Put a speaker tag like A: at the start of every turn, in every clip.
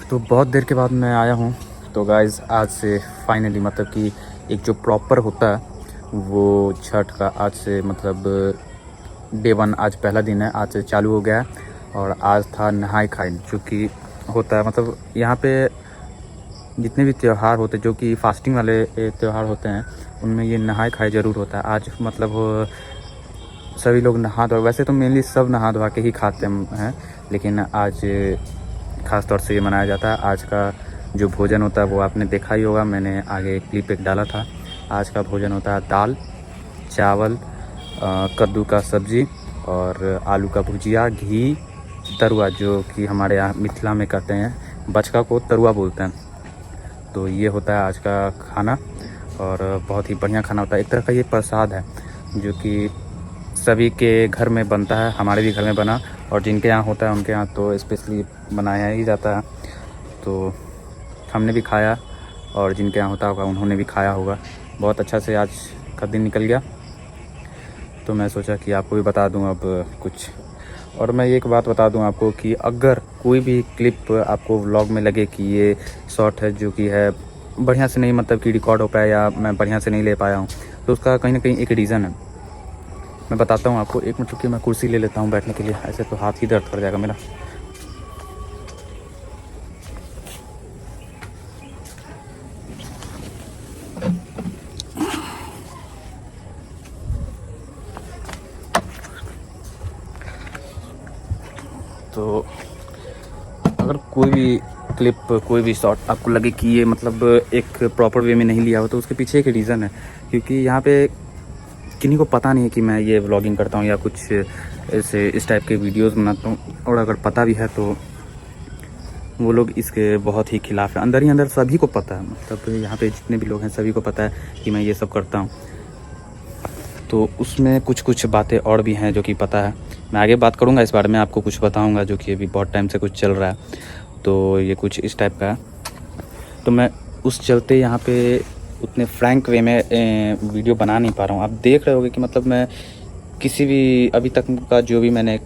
A: तो बहुत देर के बाद मैं आया हूँ। तो गाइज़ आज से फाइनली मतलब कि एक जो प्रॉपर होता है वो छठ का आज से मतलब डे 1 आज पहला दिन है, आज से चालू हो गया है। और आज था नहाय खाए जो कि होता है मतलब यहाँ पे जितने भी त्यौहार होते जो कि फास्टिंग वाले त्यौहार होते हैं उनमें ये नहाय खाए ज़रूर होता है। आज मतलब सभी लोग नहा धो, वैसे तो मेनली सब नहा धोवा के ही खाते हैं, लेकिन आज ख़ास तौर से ये मनाया जाता है। आज का जो भोजन होता है वो आपने देखा ही होगा, मैंने आगे क्लिप एक डाला था। आज का भोजन होता है दाल चावल, कद्दू का सब्ज़ी और आलू का भुजिया, घी, तरुआ जो कि हमारे यहाँ मिथिला में कहते हैं, बचका को तरुआ बोलते हैं। तो ये होता है आज का खाना और बहुत ही बढ़िया खाना होता है। एक तरह का ये प्रसाद है जो कि सभी के घर में बनता है, हमारे भी घर में बना, और जिनके यहाँ होता है उनके यहाँ तो स्पेशली बनाया ही जाता है। तो हमने भी खाया और जिनके यहाँ होता होगा उन्होंने भी खाया होगा। बहुत अच्छा से आज का दिन निकल गया, तो मैं सोचा कि आपको भी बता दूं अब कुछ। और मैं एक बात बता दूं आपको कि अगर कोई भी क्लिप आपको व्लॉग में लगे कि ये शॉर्ट है जो कि है बढ़िया से नहीं मतलब कि रिकॉर्ड हो पाया या मैं बढ़िया से नहीं ले पाया हूँ, तो उसका कहीं ना कहीं एक रीज़न है। मैं बताता हूँ आपको। एक मिनट रुकिए, मैं कुर्सी ले लेता हूँ बैठने के लिए, ऐसे तो हाथ ही दर्द कर जाएगा मेरा। तो अगर कोई भी क्लिप कोई भी शॉट आपको लगे कि ये मतलब एक प्रॉपर वे में नहीं लिया हो, तो उसके पीछे एक रीज़न है। क्योंकि यहाँ पे किन्हीं को पता नहीं है कि मैं ये व्लॉगिंग करता हूँ या कुछ ऐसे इस टाइप के वीडियोस बनाता हूँ, और अगर पता भी है तो वो लोग इसके बहुत ही खिलाफ़ है। अंदर ही अंदर सभी को पता है, मतलब यहाँ पे जितने भी लोग हैं सभी को पता है कि मैं ये सब करता हूँ। तो उसमें कुछ कुछ बातें और भी हैं जो कि पता है। मैं आगे बात करूँगा इस बारे में, आपको कुछ बताऊँगा जो कि अभी बहुत टाइम से कुछ चल रहा है। तो ये कुछ इस टाइप का है। तो मैं उस चलते यहाँ पे उतने फ्रैंक वे में वीडियो बना नहीं पा रहा हूँ। आप देख रहे होगे कि मतलब मैं किसी भी अभी तक का जो भी मैंने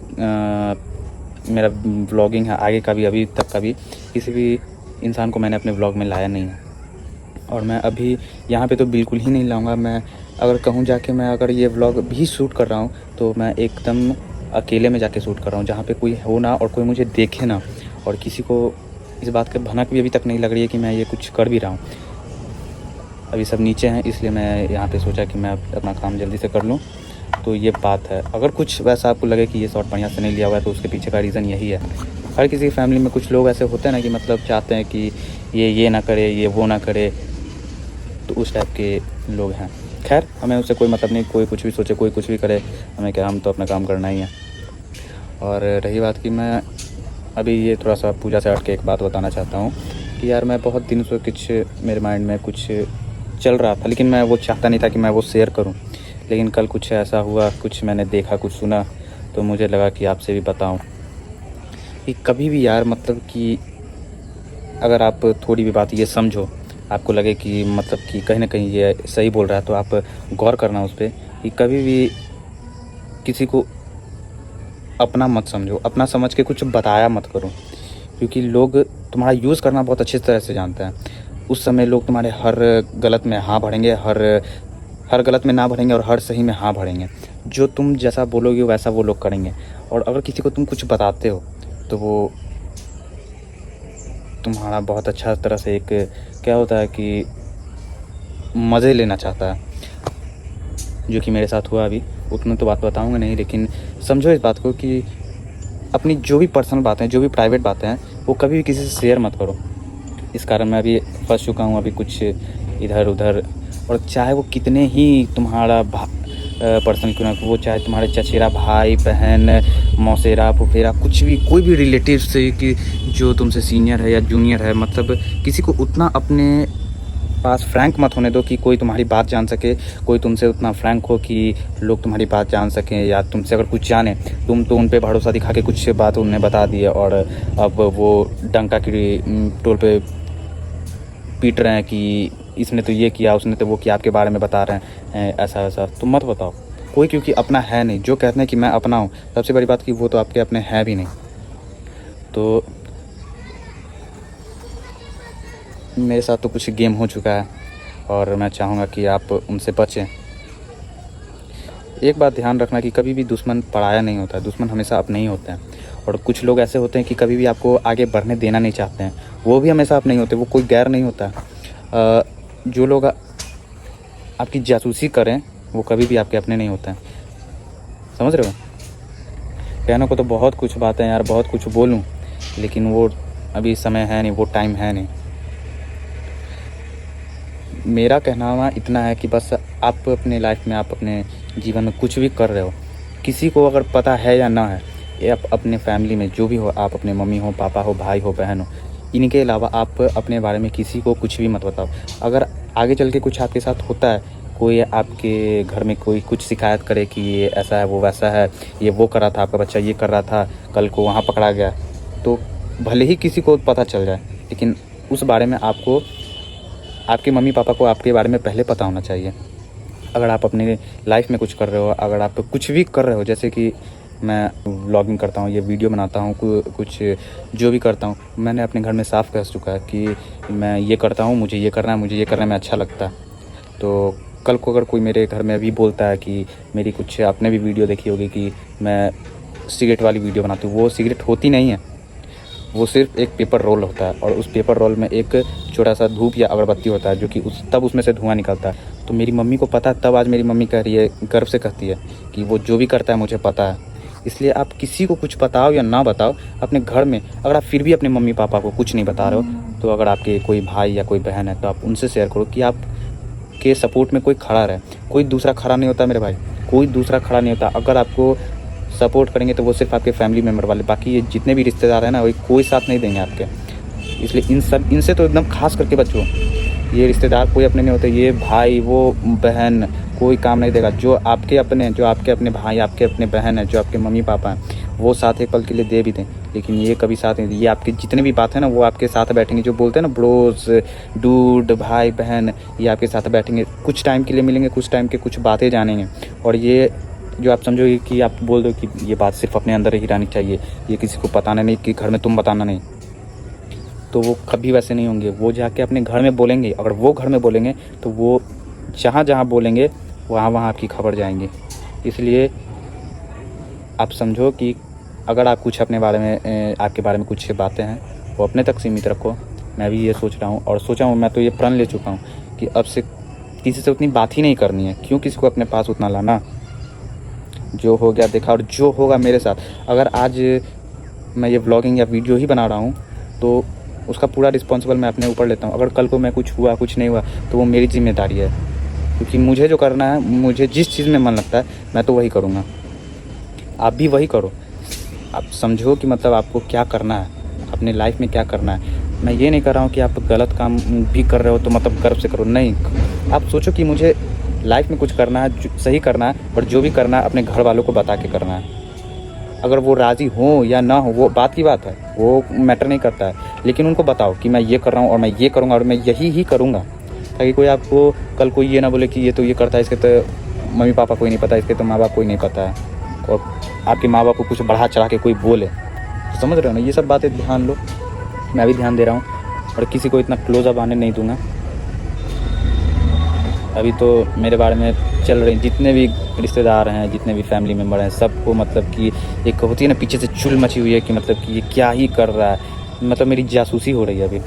A: मेरा व्लॉगिंग है आगे का भी अभी तक का भी, किसी भी इंसान को मैंने अपने व्लॉग में लाया नहीं है। और मैं अभी यहाँ पे तो बिल्कुल ही नहीं लाऊंगा। मैं अगर कहूँ जाके मैं अगर ये व्लॉग भी शूट कर रहा हूँ तो मैं एकदम अकेले में जाके शूट कर रहा हूँ, जहाँ पे कोई हो ना और कोई मुझे देखे ना, और किसी को इस बात की भनक भी अभी तक नहीं लग रही है कि मैं ये कुछ कर भी रहा हूँ। अभी सब नीचे हैं, इसलिए मैं यहाँ पे सोचा कि मैं अपना काम जल्दी से कर लूँ। तो ये बात है। अगर कुछ वैसा आपको लगे कि ये शॉट बढ़िया से नहीं लिया हुआ है तो उसके पीछे का रीज़न यही है। हर किसी की फैमिली में कुछ लोग ऐसे होते हैं ना कि मतलब चाहते हैं कि ये ना करे, ये वो ना करे, तो उस टाइप के लोग हैं। खैर हमें उससे कोई मतलब नहीं, कोई कुछ भी सोचे कोई कुछ भी करे, हमें क्या, हम तो अपना काम करना ही है। और रही बात कि मैं अभी ये थोड़ा सा पूजा से हट के एक बात बताना चाहता हूँ कि यार मैं बहुत दिन से कुछ मेरे माइंड में कुछ चल रहा था, लेकिन मैं वो चाहता नहीं था कि मैं वो शेयर करूँ। लेकिन कल कुछ ऐसा हुआ, कुछ मैंने देखा, कुछ सुना, तो मुझे लगा कि आपसे भी बताऊँ कि कभी भी यार मतलब कि अगर आप थोड़ी भी बात ये समझो, आपको लगे कि मतलब कि कहीं ना कहीं ये सही बोल रहा है, तो आप गौर करना उस पर कि कभी भी किसी को अपना मत समझो, अपना समझ के कुछ बताया मत करो। क्योंकि लोग तुम्हारा यूज़ करना बहुत अच्छी तरह से जानते हैं। उस समय लोग तुम्हारे हर गलत में हाँ भरेंगे, हर गलत में ना भरेंगे और हर सही में हाँ भरेंगे। जो तुम जैसा बोलोगे वैसा वो लोग करेंगे। और अगर किसी को तुम कुछ बताते हो तो वो तुम्हारा बहुत अच्छा तरह से एक क्या होता है कि मज़े लेना चाहता है, जो कि मेरे साथ हुआ। अभी उतना तो बात बताऊंगा नहीं, लेकिन समझो इस बात को कि अपनी जो भी पर्सनल बातें, जो भी प्राइवेट बातें हैं, वो कभी भी किसी से शेयर मत करो। इस कारण मैं अभी फंस चुका हूँ अभी कुछ इधर उधर। और चाहे वो कितने ही तुम्हारा पर्सन क्यों ना, वो चाहे तुम्हारे चचेरा भाई बहन मौसेरा फुफेरा कुछ भी, कोई भी रिलेटिव से कि जो तुमसे सीनियर है या जूनियर है, मतलब किसी को उतना अपने पास फ्रैंक मत होने दो कि कोई तुम्हारी बात जान सके, कोई तुमसे उतना फ्रैंक हो कि लोग तुम्हारी बात जान सकें या तुमसे अगर कुछ जाने। तुम तो उन पे भरोसा दिखा के कुछ बात उन्हें बता दिए और अब वो डंका की टोल पे पीट रहे हैं कि इसने तो ये किया, उसने तो वो किया, आपके बारे में बता रहे हैं ऐसा ऐसा। तुम मत बताओ कोई, क्योंकि अपना है नहीं। जो कहते हैं कि मैं अपना हूँ, सबसे बड़ी बात कि वो तो आपके अपने हैं भी नहीं। तो मेरे साथ तो कुछ गेम हो चुका है और मैं चाहूँगा कि आप उनसे बचें। एक बात ध्यान रखना कि कभी भी दुश्मन पराया नहीं होता है, दुश्मन हमेशा अपने ही होते हैं। और कुछ लोग ऐसे होते हैं कि कभी भी आपको आगे बढ़ने देना नहीं चाहते हैं, वो भी हमेशा अपने ही होते हैं, वो कोई गैर नहीं होता। जो लोग आपकी जासूसी करें वो कभी भी आपके अपने नहीं होते हैं, समझ रहे हो। कहने को तो बहुत कुछ बातें यार, बहुत कुछ बोलूं, लेकिन वो अभी समय है नहीं, वो टाइम है नहीं। मेरा कहना इतना है कि बस आप अपने लाइफ में, आप अपने जीवन में कुछ भी कर रहे हो, किसी को अगर पता है या ना है, ये आप अपने फैमिली में जो भी हो, आप अपने मम्मी हो, पापा हो, भाई हो, बहन हो, इनके अलावा आप अपने बारे में किसी को कुछ भी मत बताओ। अगर आगे चल के कुछ आपके साथ होता है, कोई आपके घर में कोई कुछ शिकायत करे कि ये ऐसा है, वो वैसा है, ये वो कर रहा था, आपका बच्चा ये कर रहा था, कल को वहाँ पकड़ा गया, तो भले ही किसी को पता चल जाए, लेकिन उस बारे में आपको, आपके मम्मी पापा को आपके बारे में पहले पता होना चाहिए। अगर आप अपने लाइफ में कुछ कर रहे हो, अगर आप कुछ भी कर रहे हो, जैसे कि मैं व्लॉगिंग करता हूँ, ये वीडियो बनाता हूँ, कुछ जो भी करता हूँ, मैंने अपने घर में साफ कह चुका है कि मैं ये करता हूँ, मुझे ये करना है, मुझे ये करने में अच्छा लगता है। तो कल को अगर कोई मेरे घर में भी बोलता है कि मेरी कुछ, आपने भी वीडियो देखी होगी कि मैं सिगरेट वाली वीडियो बनाती हूँ, वो सिगरेट होती नहीं है, वो सिर्फ एक पेपर रोल होता है, और उस पेपर रोल में एक छोटा सा धूप या अगरबत्ती होता है, जो कि तब उसमें से धुआं निकलता है। तो मेरी मम्मी को पता है, तब आज मेरी मम्मी कह रही है, गर्व से कहती है कि वो जो भी करता है मुझे पता है। इसलिए आप किसी को कुछ बताओ या ना बताओ, अपने घर में अगर आप फिर भी अपने मम्मी पापा को कुछ नहीं बता रहे हो, तो अगर आपके कोई भाई या कोई बहन है, तो आप उनसे शेयर करो कि आप के सपोर्ट में कोई खड़ा रहे। कोई दूसरा खड़ा नहीं होता मेरे भाई, कोई दूसरा खड़ा नहीं होता। अगर आपको सपोर्ट करेंगे तो वो सिर्फ आपके फैमिली मेम्बर वाले, बाकी ये जितने भी रिश्तेदार हैं ना, वो कोई साथ नहीं देंगे आपके। इसलिए इनसे तो एकदम खास करके बचो। ये रिश्तेदार कोई अपने नहीं होते, ये भाई, वो बहन, कोई काम नहीं देगा। जो आपके अपने भाई, आपके अपने बहन है, जो आपके मम्मी पापा हैं, वो साथ एक पल के लिए दे भी दें, लेकिन ये कभी साथ नहीं। ये आपके जितने भी बात है ना, वो आपके साथ बैठेंगे, जो बोलते हैं ना ब्रोस, डूड, भाई बहन, ये आपके साथ बैठेंगे, कुछ टाइम के लिए मिलेंगे, कुछ टाइम के कुछ बातें जानेंगे। और ये जो आप समझोगे कि आप बोल दो कि ये बात सिर्फ अपने अंदर ही रहनी चाहिए, ये किसी को बताना नहीं, कि घर में तुम बताना नहीं, तो वो कभी वैसे नहीं होंगे। वो जाके अपने घर में बोलेंगे। अगर वो घर में बोलेंगे तो वो जहाँ जहाँ बोलेंगे वहाँ वहाँ आपकी खबर जाएंगी। इसलिए आप समझो कि अगर आप कुछ अपने बारे में, आपके बारे में कुछ बातें हैं, वो अपने तक सीमित रखो। मैं भी ये सोच रहा हूँ, और सोचा हूँ, मैं तो ये प्रण ले चुका हूँ कि अब से किसी से उतनी बात ही नहीं करनी है। क्यों किसी को अपने पास उतना लाना। जो हो गया देखा, और जो होगा मेरे साथ। अगर आज मैं ये व्लॉगिंग या वीडियो ही बना रहा हूँ तो उसका पूरा रिस्पॉन्सिबल मैं अपने ऊपर लेता हूँ। अगर कल को मैं कुछ हुआ, कुछ नहीं हुआ, तो वो मेरी जिम्मेदारी है, क्योंकि मुझे जो करना है, मुझे जिस चीज़ में मन लगता है, मैं तो वही करूँगा। आप भी वही करो। आप समझो कि मतलब आपको क्या करना है, अपने लाइफ में क्या करना है। मैं ये नहीं कर रहा हूँ कि आप गलत काम भी कर रहे हो तो मतलब गर्व से करो, नहीं। आप सोचो कि मुझे लाइफ में कुछ करना है, सही करना है, और जो भी करना है अपने घर वालों को बता के करना है। अगर वो राज़ी हो या ना हो, वो बात की बात है, वो मैटर नहीं करता है, लेकिन उनको बताओ कि मैं ये कर रहा हूँ और मैं ये करूँगा और मैं यही ही करूँगा, ताकि कोई आपको कल कोई ये ना बोले कि ये तो ये करता है, इसके तो मम्मी पापा को ही नहीं पता, इसके तो माँ बाप को ही नहीं पता है, और आपके माँ बाप को कुछ बढ़ा चढ़ा के कोई बोले। तो समझ रहे हो ना, ये सब बातें ध्यान लो। मैं भी ध्यान दे रहा हूँ, और किसी को इतना क्लोज़अप आने नहीं दूँगा। अभी तो मेरे बारे में चल रही, जितने भी रिश्तेदार हैं, जितने भी फैमिली मेम्बर हैं, सबको मतलब कि एक होती है ना पीछे से चुल मची हुई है कि मतलब कि ये क्या ही कर रहा है, मतलब मेरी जासूसी हो रही है। अभी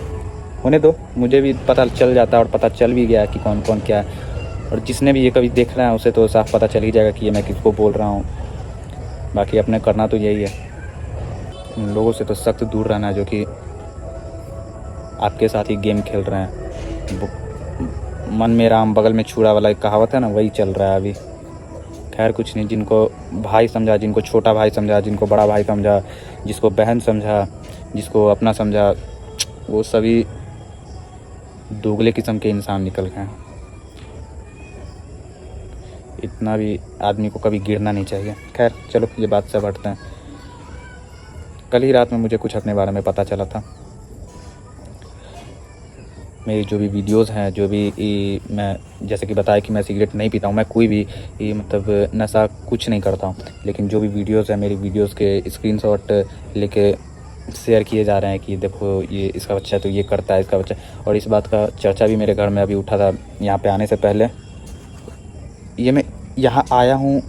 A: होने दो, मुझे भी पता चल जाता है, और पता चल भी गया कि कौन कौन क्या है। और जिसने भी ये कभी देख रहा है उसे तो साफ पता चल ही जाएगा कि ये मैं किसको बोल रहा हूँ। बाकी अपने करना तो यही है, उन लोगों से तो सख्त दूर रहना है जो कि आपके साथ ही गेम खेल रहे हैं। मन में राम बगल में छुरा वाला एक कहावत है ना, वही चल रहा है अभी। खैर कुछ नहीं, जिनको भाई समझा, जिनको छोटा भाई समझा, जिनको बड़ा भाई समझा, जिसको बहन समझा, जिसको अपना समझा, वो सभी दोगले किस्म के इंसान निकल गए हैं। इतना भी आदमी को कभी गिरना नहीं चाहिए। खैर चलो, ये बात से हटते हैं। कल ही रात में मुझे कुछ अपने बारे में पता चला था। मेरी जो भी वीडियोज़ हैं, जो भी मैं जैसे कि बताया कि मैं सिगरेट नहीं पीता हूँ, मैं कोई भी मतलब नशा कुछ नहीं करता हूँ, लेकिन जो भी वीडियोज़ हैं, मेरी वीडियोज़ के स्क्रीनशॉट लेके शेयर किए जा रहे हैं कि देखो ये इसका बच्चा तो ये करता है, इसका बच्चा। और इस बात का चर्चा भी मेरे घर में अभी उठा था यहाँ पे आने से पहले। ये मैं यहाँ आया हूँ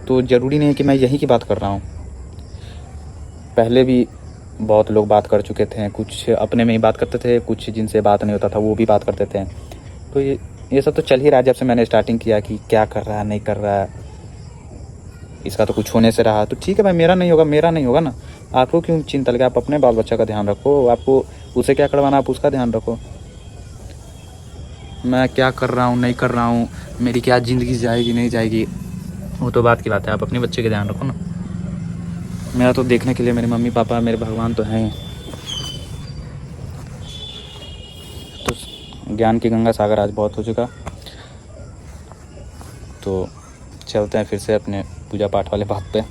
A: तो ज़रूरी नहीं है कि मैं यहीं की बात कर रहा हूँ, पहले भी बहुत लोग बात कर चुके थे। कुछ अपने में ही बात करते थे, कुछ जिनसे बात नहीं होता था वो भी बात करते थे। तो ये सब तो चल ही रहा है जब से मैंने स्टार्टिंग किया कि क्या कर रहा है नहीं कर रहा है, इसका तो कुछ होने से रहा। तो ठीक है भाई, मेरा नहीं होगा ना, आपको क्यों चिंता लगे। आप अपने बाल बच्चा का ध्यान रखो, आपको उसे क्या करवाना आप उसका ध्यान रखो। मैं क्या कर रहा हूँ नहीं कर रहा हूँ, मेरी क्या ज़िंदगी जाएगी नहीं जाएगी, वो तो बात की बात है। आप अपने बच्चे का ध्यान रखो ना। मेरा तो देखने के लिए मेरे मम्मी पापा मेरे भगवान तो हैं। तो ज्ञान की गंगा सागर आज बहुत हो चुका, तो चलते हैं फिर से अपने पूजा पाठ वाले बात पे।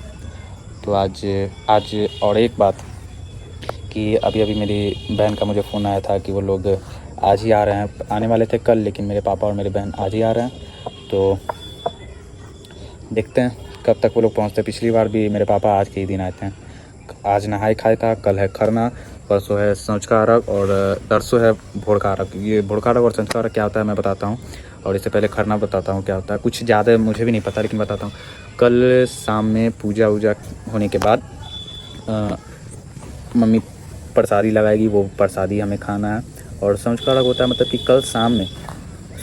A: तो आज और एक बात कि अभी मेरी बहन का मुझे फ़ोन आया था कि वो लोग आज ही आ रहे हैं, आने वाले थे कल, लेकिन मेरे पापा और मेरी बहन आज ही आ रहे हैं। तो देखते हैं कब तक वो लोग पहुँचते हैं। पिछली बार भी मेरे पापा आज के ही दिन आए थे। आज नहाई खाया था, कल है खरना, परसों है सांझ का अर्घ और तरसों है भोर का अर्घ। ये भोर का अर्घ और सांझ का अर्घ क्या होता है मैं बताता हूँ, और इससे पहले खरना बताता हूँ क्या होता है। कुछ ज़्यादा मुझे भी नहीं पता लेकिन बताता हूँ। कल शाम में पूजा वूजा होने के बाद मम्मी प्रसादी लगाएगी, वो प्रसादी हमें खाना है। और सांझ का अर्घ होता है मतलब कि कल शाम में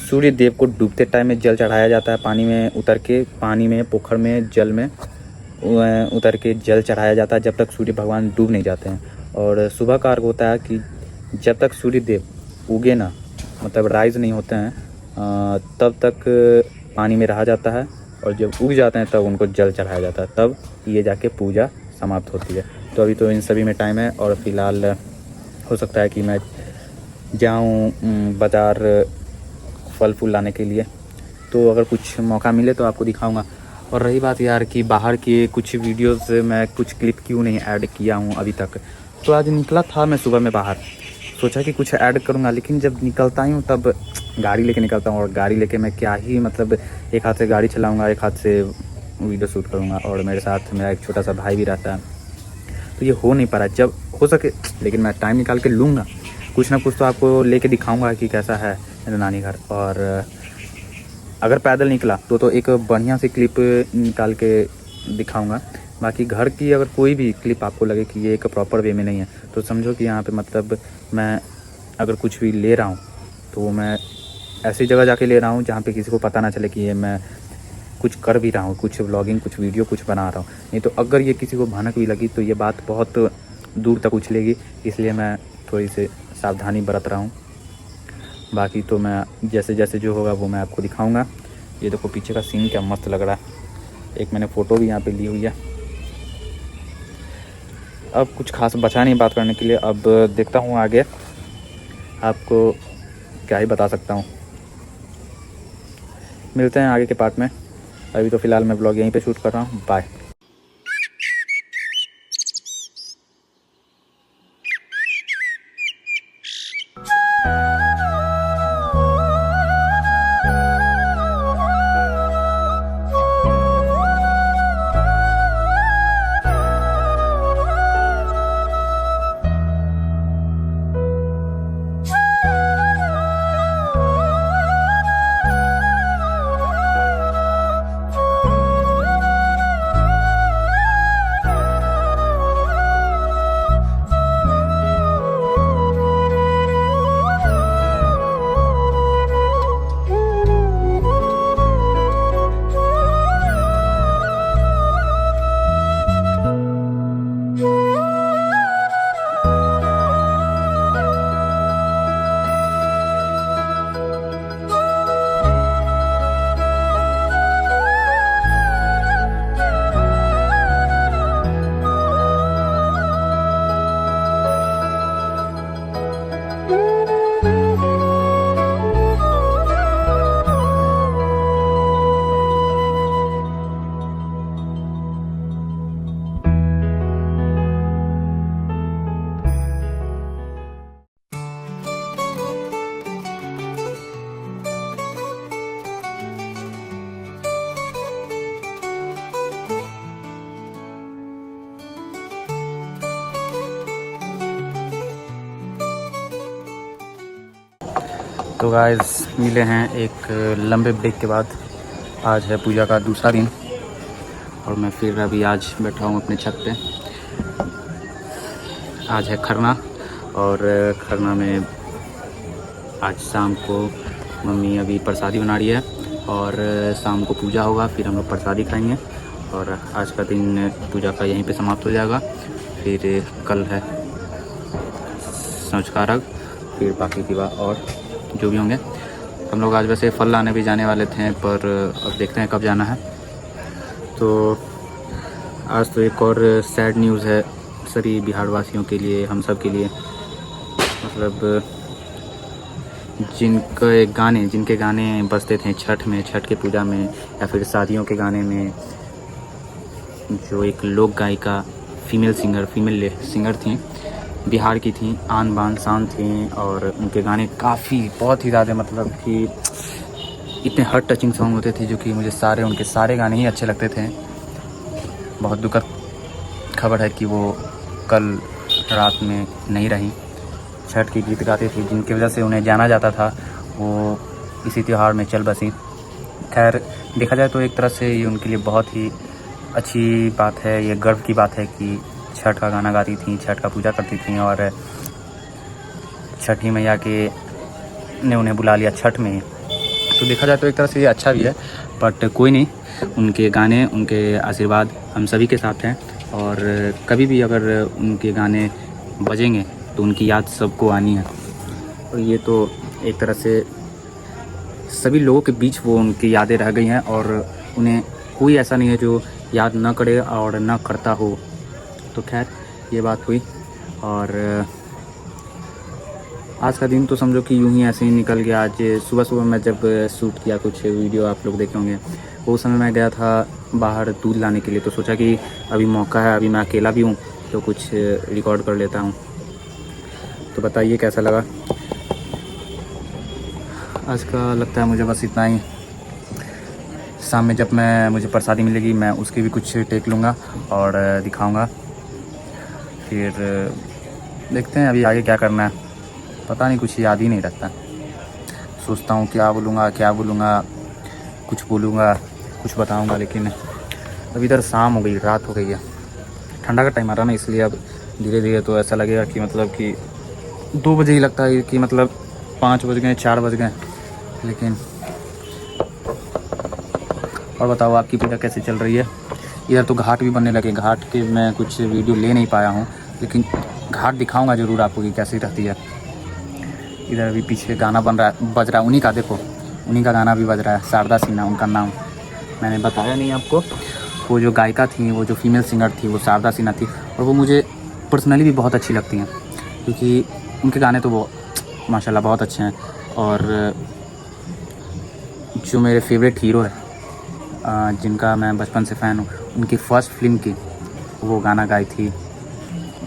A: सूर्य देव को डूबते टाइम में जल चढ़ाया जाता है। पानी में उतर के, पानी में, पोखर में, जल में उतर के जल चढ़ाया जाता है जब तक सूर्य भगवान डूब नहीं जाते हैं। और सुबह का अर्घ होता है कि जब तक सूर्य देव उगे ना, मतलब राइज नहीं होते हैं, तब तक पानी में रहा जाता है, और जब उग जाते हैं तब उनको जल चढ़ाया जाता है, तब ये जाके पूजा समाप्त होती है। तो अभी तो इन सभी में टाइम है, और फ़िलहाल हो सकता है कि मैं जाऊँ बाज़ार फल फूल लाने के लिए। तो अगर कुछ मौका मिले तो आपको दिखाऊंगा। और रही बात यार कि बाहर के कुछ वीडियोस में कुछ क्लिप क्यों नहीं ऐड किया हूँ अभी तक, तो आज निकला था मैं सुबह में बाहर, सोचा कि कुछ ऐड करूँगा, लेकिन जब निकलता ही हूँ तब गाड़ी लेके निकलता हूँ। और गाड़ी लेके मैं क्या ही, मतलब एक हाथ से गाड़ी चलाऊँगा, एक हाथ से वीडियो शूट करूँगा, और मेरे साथ मेरा एक छोटा सा भाई भी रहता है। तो ये हो नहीं पा रहा, जब हो सके लेकिन मैं टाइम निकाल के लूँगा, कुछ ना कुछ तो आपको लेके दिखाऊँगा कि कैसा है मेरा नानी घर। और अगर पैदल निकला तो एक बढ़िया सी क्लिप निकाल के दिखाऊंगा। बाकी घर की अगर कोई भी क्लिप आपको लगे कि ये एक प्रॉपर वे में नहीं है, तो समझो कि यहाँ पे मतलब मैं अगर कुछ भी ले रहा हूँ तो मैं ऐसी जगह जाके ले रहा हूँ जहाँ पे किसी को पता ना चले कि ये मैं कुछ कर भी रहा हूँ, कुछ व्लॉगिंग, कुछ वीडियो, कुछ बना रहा हूँ। नहीं तो अगर ये किसी को भनक भी लगी तो ये बात बहुत दूर तक उछलेगी, इसलिए मैं थोड़ी सी सावधानी बरत रहा हूँ। बाकी तो मैं जैसे जैसे जो होगा वो मैं आपको दिखाऊंगा। ये देखो पीछे का सीन क्या मस्त लग रहा है, एक मैंने फ़ोटो भी यहाँ पे ली हुई है। अब कुछ खास बचा नहीं बात करने के लिए, अब देखता हूँ आगे आपको क्या ही बता सकता हूँ। मिलते हैं आगे के पार्ट में, अभी तो फ़िलहाल मैं ब्लॉग यहीं पे शूट कर रहा हूँ। बाय। तो गाइस मिले हैं एक लंबे ब्रेक के बाद। आज है पूजा का दूसरा दिन और मैं फिर अभी आज बैठा हूँ अपने छत पे। आज है खरना और खरना में आज शाम को मम्मी अभी प्रसादी बना रही है और शाम को पूजा होगा, फिर हम लोग प्रसादी खाएंगे और आज का दिन पूजा का यहीं पे समाप्त हो जाएगा। फिर कल है संस्कार, फिर बाकी विवाह और जो भी होंगे। हम लोग आज वैसे फल लाने भी जाने वाले थे पर अब देखते हैं कब जाना है। तो आज तो एक और सैड न्यूज़ है सभी बिहार वासियों के लिए, हम सब के लिए। मतलब जिनके गाने बजते थे छठ में, छठ के पूजा में या फिर शादियों के गाने में, जो एक लोक गायिका फीमेल सिंगर थी, बिहार की थी, आन बान शान थी और उनके गाने बहुत ही ज़्यादा मतलब कि इतने हार्ट टचिंग सॉन्ग होते थे जो कि मुझे उनके सारे गाने ही अच्छे लगते थे। बहुत दुखद खबर है कि वो कल रात में नहीं रही। छठ की गीत गाती थी जिनकी वजह से उन्हें जाना जाता था, वो इसी त्यौहार में चल बसी। खैर देखा जाए तो एक तरह से ये उनके लिए बहुत ही अच्छी बात है, ये गर्व की बात है कि छठ का गाना गाती थी, छठ का पूजा करती थी और छठी मैया के ने उन्हें बुला लिया छठ में ही। तो देखा जाए तो एक तरह से ये अच्छा भी है, बट कोई नहीं, उनके गाने, उनके आशीर्वाद हम सभी के साथ हैं और कभी भी अगर उनके गाने बजेंगे तो उनकी याद सबको आनी है। और ये तो एक तरह से सभी लोगों के बीच वो उनकी यादें रह गई हैं और उन्हें कोई ऐसा नहीं है जो याद ना करे और ना करता हो। तो खैर ये बात हुई और आज का दिन तो समझो कि यूं ही ऐसे ही निकल गया। आज सुबह मैं जब शूट किया, कुछ वीडियो आप लोग देखे होंगे, वो समय मैं गया था बाहर दूध लाने के लिए। तो सोचा कि अभी मौका है, अभी मैं अकेला भी हूँ तो कुछ रिकॉर्ड कर लेता हूँ। तो बताइए कैसा लगा आज का। लगता है मुझे बस इतना ही। शाम में जब मुझे प्रसादी मिलेगी मैं उसकी भी कुछ टेक लूँगा और दिखाऊँगा। फिर देखते हैं अभी आगे क्या करना है, पता नहीं, कुछ याद ही नहीं रखता। सोचता हूँ क्या बोलूँगा, कुछ बोलूँगा, कुछ बताऊँगा, लेकिन अब इधर शाम हो गई, रात हो गई है, ठंडा का टाइम आ रहा ना, इसलिए अब धीरे धीरे तो ऐसा लगेगा कि मतलब कि 2 बजे ही लगता है कि मतलब 5 बज गए, 4 बज गए। लेकिन और बताओ आपकी पूजा कैसे चल रही है? इधर तो घाट भी बनने लगे। घाट के मैं कुछ वीडियो ले नहीं पाया हूँ, लेकिन घाट दिखाऊंगा ज़रूर आपको कि कैसी रहती है। इधर अभी पीछे गाना बज रहा है उन्हीं का, देखो उन्हीं का गाना भी बज रहा है, शारदा सिन्हा उनका नाम, मैंने बताया नहीं आपको। वो जो गायिका थी, वो जो फीमेल सिंगर थी, वो शारदा सिन्हा थी और वो मुझे पर्सनली भी बहुत अच्छी लगती हैं क्योंकि उनके गाने तो वो माशाल्लाह बहुत अच्छे हैं। और जो मेरे फेवरेट हीरो है, जिनका मैं बचपन से फ़ैन हूँ, उनकी फ़र्स्ट फिल्म की वो गाना गाई थी।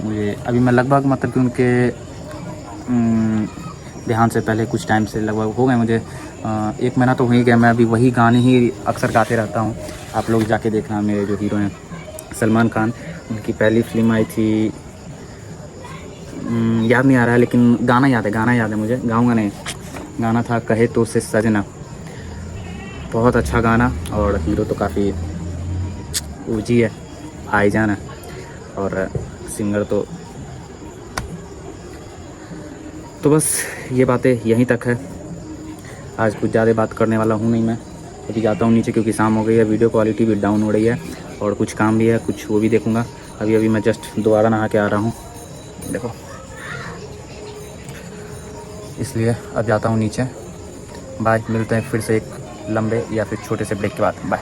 A: मुझे अभी मैं लगभग मतलब कि उनके देहांत से पहले कुछ टाइम से लगभग हो गए मुझे 1 महीना तो हो ही गया। मैं अभी वही गाने ही अक्सर गाते रहता हूँ। आप लोग जाके देखना, मेरे जो हीरो हैं सलमान खान, उनकी पहली फिल्म आई थी, याद नहीं आ रहा है लेकिन गाना याद है मुझे, गाऊंगा नहीं। गाना था कहे तो से सजना, बहुत अच्छा गाना और हीरो तो काफ़ी ऊँची है, भाईजान है और सिंगर तो बस ये बातें यहीं तक है। आज कुछ ज़्यादा बात करने वाला हूँ नहीं मैं। अभी जाता हूँ नीचे क्योंकि शाम हो गई है, वीडियो क्वालिटी भी डाउन हो रही है और कुछ काम भी है, कुछ वो भी देखूँगा। अभी मैं जस्ट दोबारा नहा के आ रहा हूँ, देखो, इसलिए अब जाता हूँ नीचे। बाय, मिलते हैं फिर से एक लंबे या फिर छोटे से ब्रेक के बाद। बाय।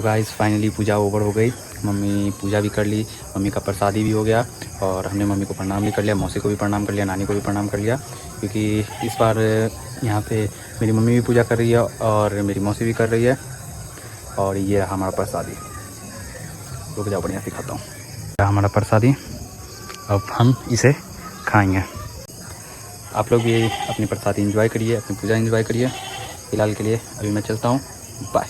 A: गाइस फाइनली पूजा ओवर हो गई, मम्मी पूजा भी कर ली, मम्मी का प्रसादी भी हो गया और हमने मम्मी को प्रणाम भी कर लिया, मौसी को भी प्रणाम कर लिया, नानी को भी प्रणाम कर लिया। क्योंकि इस बार यहाँ पे मेरी मम्मी भी पूजा कर रही है और मेरी मौसी भी कर रही है। और ये रहा हमारा प्रसादी, रुक जाओ बढ़िया सिखाता हूँ। हमारा प्रसादी, अब हम इसे खाएँगे। आप लोग भी अपनी प्रसादी एंजॉय करिए, अपनी पूजा एंजॉय करिए। फ़िलहाल के लिए अभी मैं चलता हूँ, बाय।